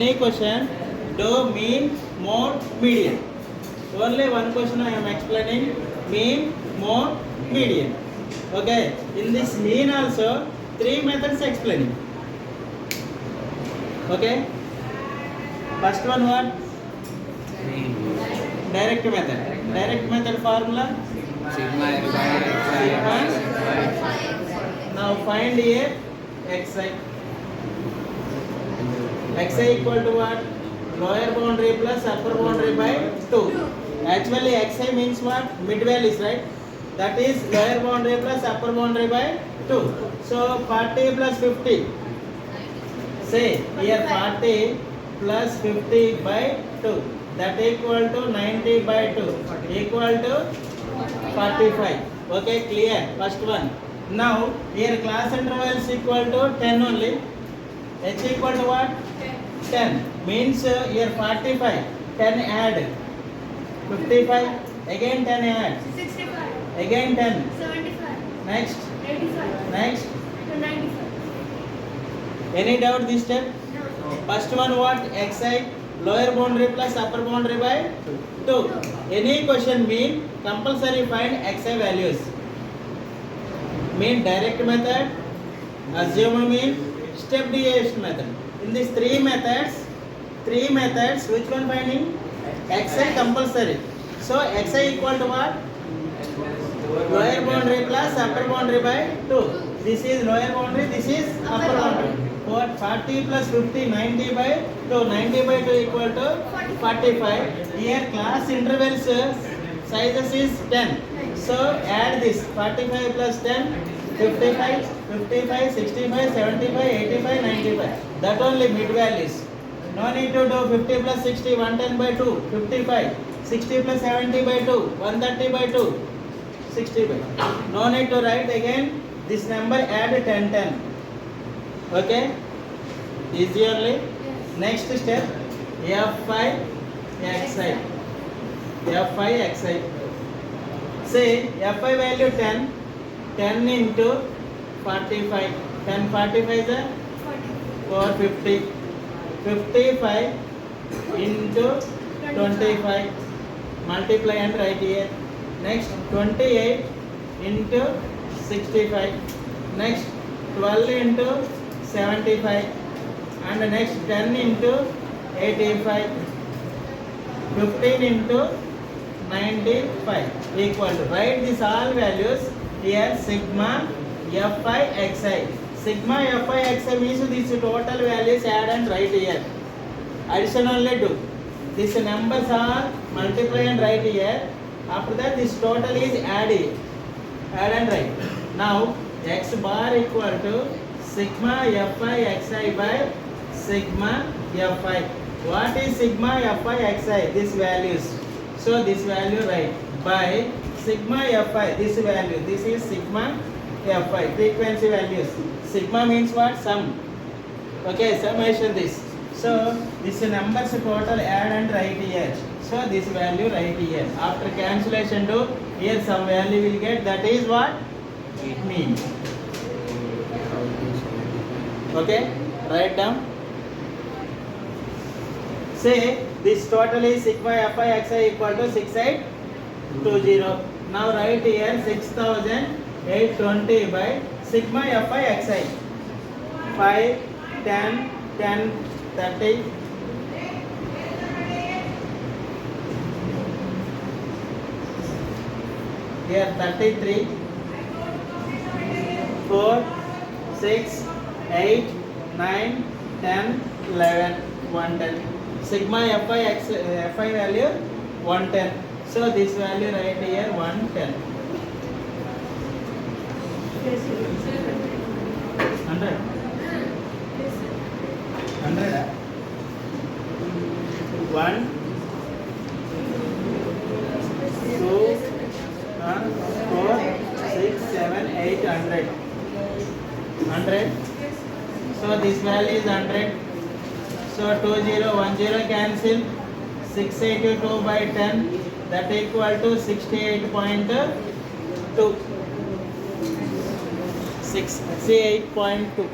Any question, do, mean, mode, median. Only one question I am explaining, mean, mode, median. Okay, in this mean also, three methods explaining. Okay, first one what? Direct method. Direct method formula? Sigma. Now find here xi. Xi equal to what? Lower boundary plus upper boundary by 2. Actually xi means what? Mid values, right? That is lower boundary plus upper boundary by 2. So 40 plus 50. Say here 40 plus 50 by 2. That equal to 90 by 2. Equal to 45. Okay, clear? First one. Now here class intervals equal to 10 only. H equal to what? 10 means here 45, 10 add 55, again 10 add 65, again 10, 75, next 85, next 95. Any doubt this step? No. First one what? Xi lower boundary plus upper boundary by 2. Any question mean compulsory find xi values. Mean direct method, assume mean, step deviation method. In these three methods, which one finding? Xi compulsory. So xi equal to what? Lower boundary plus upper boundary by 2. This is lower boundary, this is upper boundary. What? 40 plus 50, 90 by 2. 90 by 2 equal to 45. Here class intervals sizes is 10. So add this 45 plus 10, 55, 55, 65, 75, 85, 95. That only mid values. No need to do 50 plus 60, 110 by 2, 55, 60 plus 70 by 2, 130 by 2, 60 by 2. No need to write again this number, add 10, 10. Okay? Easy only. Yes. Next step, Fi xi. Fi xi. Say Fi value 10, 10 into 45. 10 45 is a 450. 55 into 25. Multiply and write here. Next 28 into 65. Next 12 into 75. And next 10 into 85. 15 into 95 equal to, write these all values here. Sigma Fi xi. Sigma Fi xi means these total values add and write here. Addition only do. These numbers are multiply and write here. After that this total is add here. Add and write. Now x bar equal to sigma Fi xi by sigma Fi. What is sigma Fi xi? These values. So this value write by sigma Fi. This value. This is sigma Fi. Frequency values. Sigma means what? Sum. Okay, summation this. So this numbers total add and write here. So this value write here. After cancellation do here some value will get. That is what? Mean. Okay, write down. Say this total is sigma Fi xi equal to 6820. Now write here 6820 by sigma Fi xi. 5, 10, 10, 30. Here 33, 4, 6, 8, 9, 10, 11, 110. Sigma Fi value 110. So this value right here 110. 100. 100. 1, 2, 4, 6, 7, 8, 100. 100. So this value is 100. So 2010 cancel. 682 by 10, that equal to 68.2. 68.2.